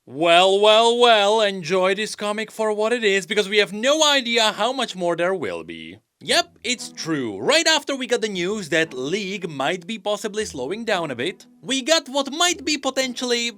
Well, enjoy this comic for what it is because we have no idea how much more there will be. Yep, it's true. Right after we got the news that League might be possibly slowing down a bit, we got what might be potentially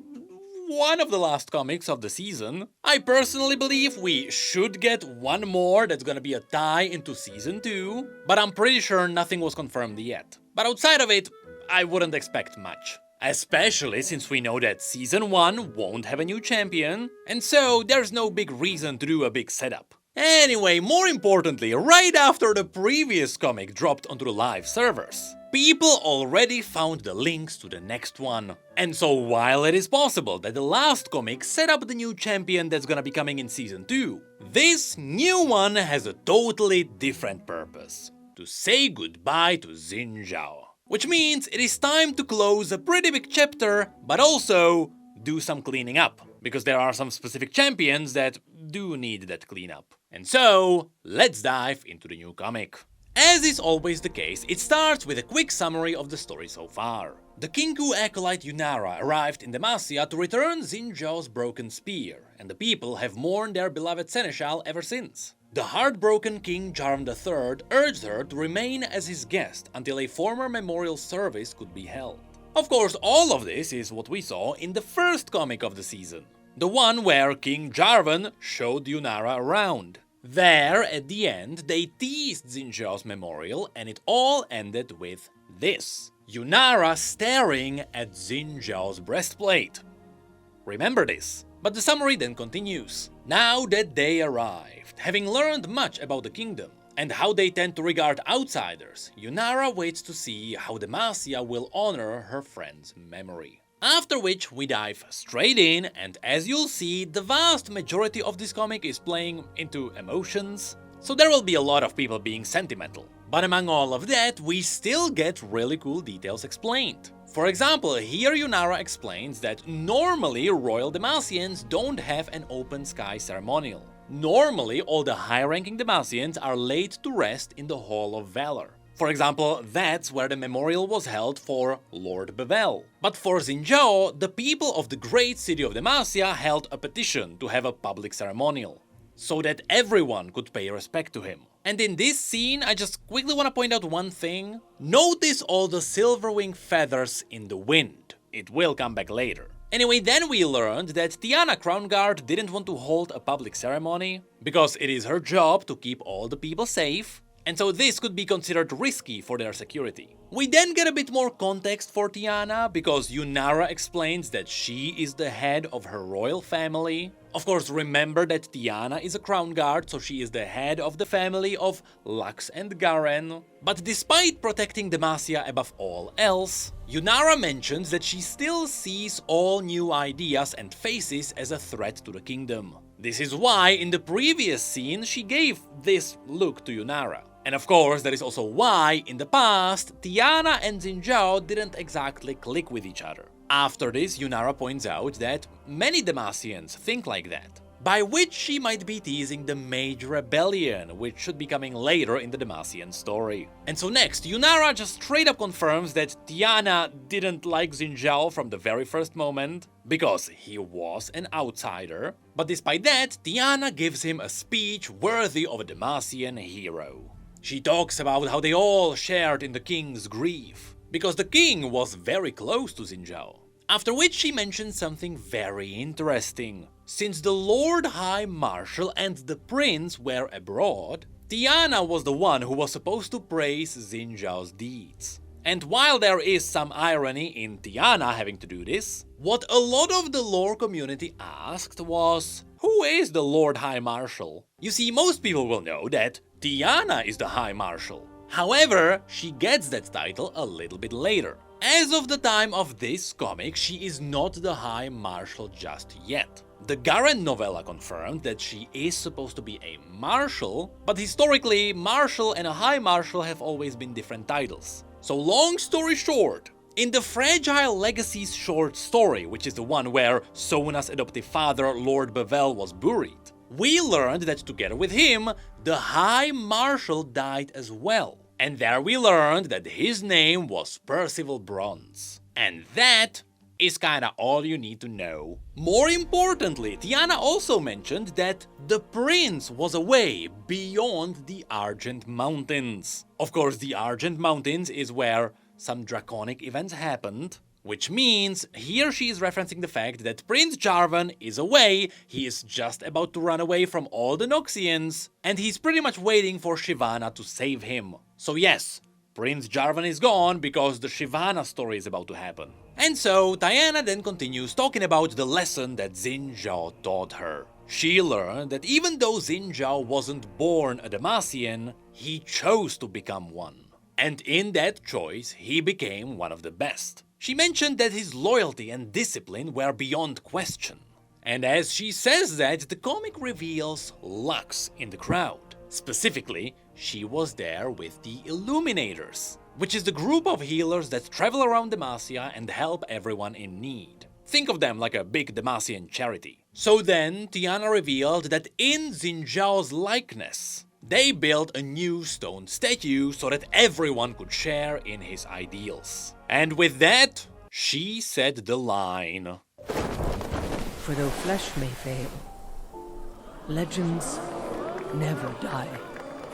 one of the last comics of the season. I personally believe we should get one more that's gonna be a tie into season 2, but I'm pretty sure nothing was confirmed yet. But outside of it, I wouldn't expect much. Especially since we know that Season 1 won't have a new champion, and so there's no big reason to do a big setup. Anyway, more importantly, right after the previous comic dropped onto the live servers, people already found the links to the next one. And so while it is possible that the last comic set up the new champion that's gonna be coming in Season 2, this new one has a totally different purpose: to say goodbye to Zhao. Which means it is time to close a pretty big chapter, but also do some cleaning up, because there are some specific champions that do need that cleanup. And so, let's dive into the new comic. As is always the case, it starts with a quick summary of the story so far. The Kinku acolyte Yunara arrived in Demacia to return Zhao's broken spear, and the people have mourned their beloved seneschal ever since. The heartbroken King Jarvan III urged her to remain as his guest until a former memorial service could be held. Of course, all of this is what we saw in the first comic of the season, the one where King Jarvan showed Yunara around. There, at the end, they teased Zhao's memorial, and it all ended with this: Yunara staring at Zhao's breastplate. Remember this. But the summary then continues. Now that they arrived, having learned much about the kingdom and how they tend to regard outsiders, Yunara waits to see how Demacia will honor her friend's memory. After which we dive straight in, and as you'll see, the vast majority of this comic is playing into emotions, so there will be a lot of people being sentimental. But among all of that, we still get really cool details explained. For example, here Yunara explains that normally royal Demacians don't have an open sky ceremonial. Normally, all the high-ranking Demacians are laid to rest in the Hall of Valor. For example, that's where the memorial was held for Lord Bevel. But for Zhao, the people of the great city of Demacia held a petition to have a public ceremonial, so that everyone could pay respect to him. And in this scene, I just quickly want to point out one thing. Notice all the silverwing feathers in the wind. It will come back later. Anyway, then we learned that Tiana Crown Guard didn't want to hold a public ceremony, because it is her job to keep all the people safe, and so this could be considered risky for their security. We then get a bit more context for Tiana, because Yunara explains that she is the head of her royal family. Of course, remember that Tiana is a crown guard, so she is the head of the family of Lux and Garen. But despite protecting Demacia above all else, Yunara mentions that she still sees all new ideas and faces as a threat to the kingdom. This is why in the previous scene she gave this look to Yunara. And of course, that is also why, in the past, Tiana and Zhao didn't exactly click with each other. After this, Yunara points out that many Demacians think like that, by which she might be teasing the Mage Rebellion, which should be coming later in the Demacian story. And so next, Yunara just straight up confirms that Tiana didn't like Zhao from the very first moment, because he was an outsider. But despite that, Tiana gives him a speech worthy of a Demacian hero. She talks about how they all shared in the king's grief, because the king was very close to Zhao. After which she mentions something very interesting. Since the Lord High Marshal and the prince were abroad, Tiana was the one who was supposed to praise Zhao's deeds. And while there is some irony in Tiana having to do this, what a lot of the lore community asked was, who is the Lord High Marshal? You see, most people will know that Tiana is the High Marshal. However, she gets that title a little bit later. As of the time of this comic, she is not the High Marshal just yet. The Garen novella confirmed that she is supposed to be a Marshal, but historically, Marshal and a High Marshal have always been different titles. So long story short, in the Fragile Legacies short story, which is the one where Sona's adoptive father, Lord Bevel, was buried, we learned that together with him, the High Marshal died as well. And there we learned that his name was Percival Bronze. And that is kinda all you need to know. More importantly, Tiana also mentioned that the prince was away beyond the Argent Mountains. Of course, the Argent Mountains is where some draconic events happened, which means here she is referencing the fact that Prince Jarvan is away, he is just about to run away from all the Noxians, and he's pretty much waiting for Shyvana to save him. So yes, Prince Jarvan is gone because the Shyvana story is about to happen. And so, Tiana then continues talking about the lesson that Zhao taught her. She learned that even though Zhao wasn't born a Demacian, he chose to become one. And in that choice, he became one of the best. She mentioned that his loyalty and discipline were beyond question. And as she says that, the comic reveals Lux in the crowd. Specifically, she was there with the Illuminators, which is the group of healers that travel around Demacia and help everyone in need. Think of them like a big Demacian charity. So then, Tiana revealed that in Zhao's likeness, they built a new stone statue so that everyone could share in his ideals. And with that, she said the line, "For though flesh may fail, legends never die."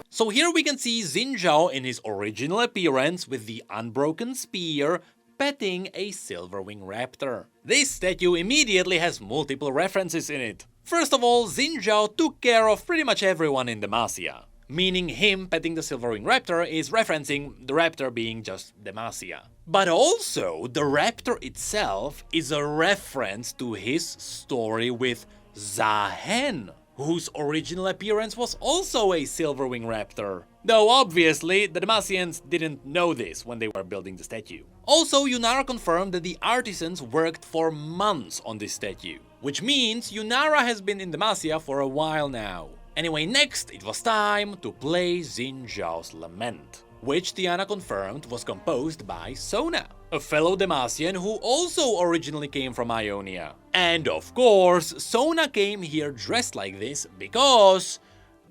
So here we can see Zhao in his original appearance with the unbroken spear petting a silverwing raptor. This statue immediately has multiple references in it. First of all, Zhao took care of pretty much everyone in Demacia, meaning him petting the silverwing raptor is referencing the raptor being just Demacia. But also, the raptor itself is a reference to his story with Zahen, whose original appearance was also a silverwing raptor. Though obviously, the Demacians didn't know this when they were building the statue. Also, Yunara confirmed that the artisans worked for months on this statue, which means Yunara has been in Demacia for a while now. Anyway, next it was time to play Zhao's Lament, which Tiana confirmed was composed by Sona, a fellow Demacian who also originally came from Ionia. And of course, Sona came here dressed like this because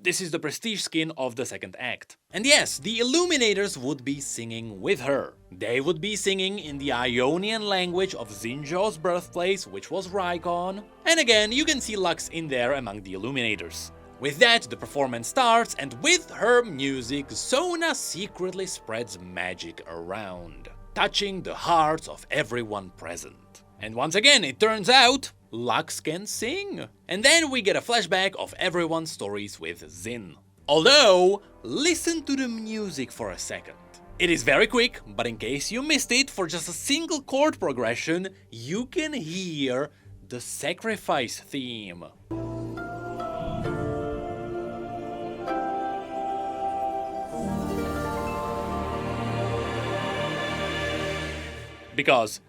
this is the prestige skin of the second act. And yes, the Illuminators would be singing with her. They would be singing in the Ionian language of Zhao's birthplace, which was Rykon. And again, you can see Lux in there among the Illuminators. With that, the performance starts, and with her music, Sona secretly spreads magic around, touching the hearts of everyone present. And once again, it turns out, Lux can sing. And then we get a flashback of everyone's stories with Xin. Although, listen to the music for a second. It is very quick, but in case you missed it, for just a single chord progression, you can hear the sacrifice theme. Because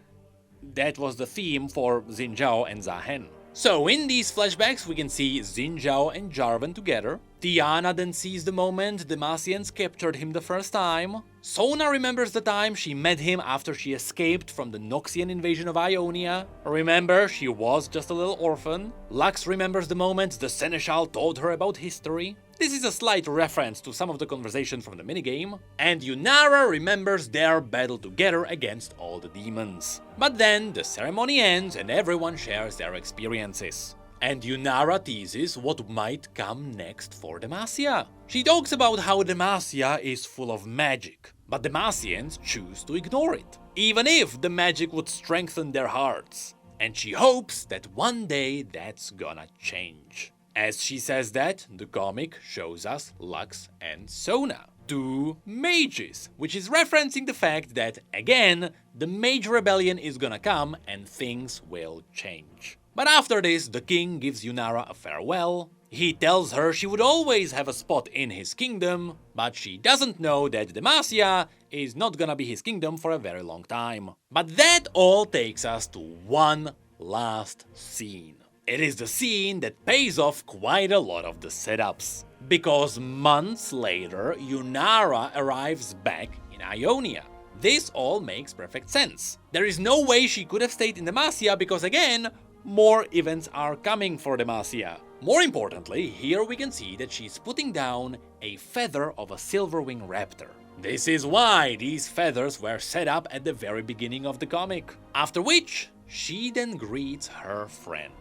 that was the theme for Zhao and Zahen. So in these flashbacks we can see Zhao and Jarvan together. Tiana then sees the moment the Demacians captured him the first time. Sona remembers the time she met him after she escaped from the Noxian invasion of Ionia. Remember, she was just a little orphan. Lux remembers the moment the Seneschal told her about history. This is a slight reference to some of the conversation from the minigame. And Yunara remembers their battle together against all the demons. But then the ceremony ends and everyone shares their experiences. And Yunara teases what might come next for Demacia. She talks about how Demacia is full of magic, but Demacians choose to ignore it, even if the magic would strengthen their hearts. And she hopes that one day that's gonna change. As she says that, the comic shows us Lux and Sona, two mages, which is referencing the fact that, again, the mage rebellion is gonna come and things will change. But after this, the king gives Yunara a farewell. He tells her she would always have a spot in his kingdom, but she doesn't know that Demacia is not gonna be his kingdom for a very long time. But that all takes us to one last scene. It is the scene that pays off quite a lot of the setups. Because months later, Yunara arrives back in Ionia. This all makes perfect sense. There is no way she could have stayed in Demacia because, again, more events are coming for Demacia. More importantly, here we can see that she's putting down a feather of a silverwing raptor. This is why these feathers were set up at the very beginning of the comic. After which, She then greets her friend.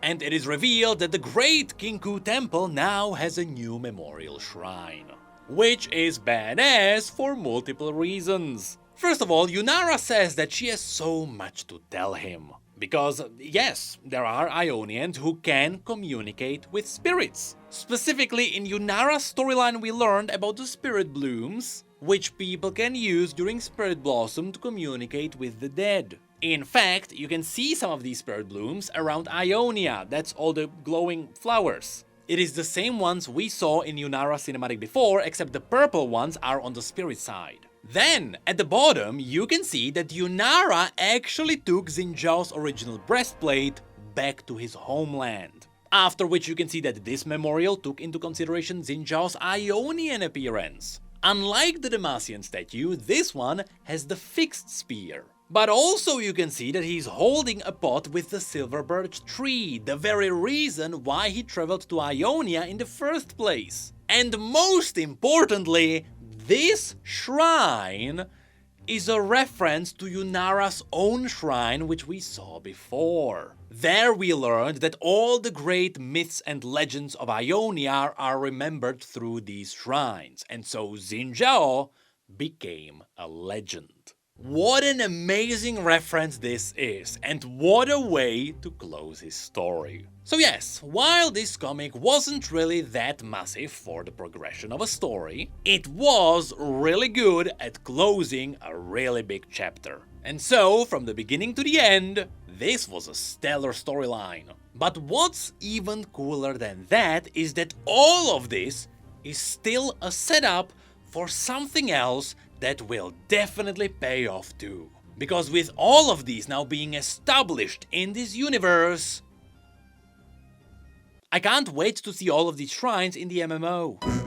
And it is revealed that the Great Kinku Temple now has a new memorial shrine. Which is badass for multiple reasons. First of all, Yunara says that she has so much to tell him. Because, yes, there are Ionians who can communicate with spirits. Specifically, in Yunara's storyline we learned about the spirit blooms, which people can use during Spirit Blossom to communicate with the dead. In fact, you can see some of these spirit blooms around Ionia, that's all the glowing flowers. It is the same ones we saw in Yunara's cinematic before, except the purple ones are on the spirit side. Then, at the bottom, you can see that Yunara actually took Zhao's original breastplate back to his homeland. After which you can see that this memorial took into consideration Zhao's Ionian appearance. Unlike the Demacian statue, this one has the fixed spear. But also you can see that he's holding a pot with the silver birch tree, the very reason why he traveled to Ionia in the first place. And most importantly, this shrine is a reference to Yunara's own shrine, which we saw before. There we learned that all the great myths and legends of Ionia are remembered through these shrines, and so Zhao became a legend. What an amazing reference this is, and what a way to close his story. So yes, while this comic wasn't really that massive for the progression of a story, it was really good at closing a really big chapter. And so, from the beginning to the end, this was a stellar storyline. But what's even cooler than that is that all of this is still a setup for something else that will definitely pay off too. Because with all of these now being established in this universe, I can't wait to see all of these shrines in the MMO.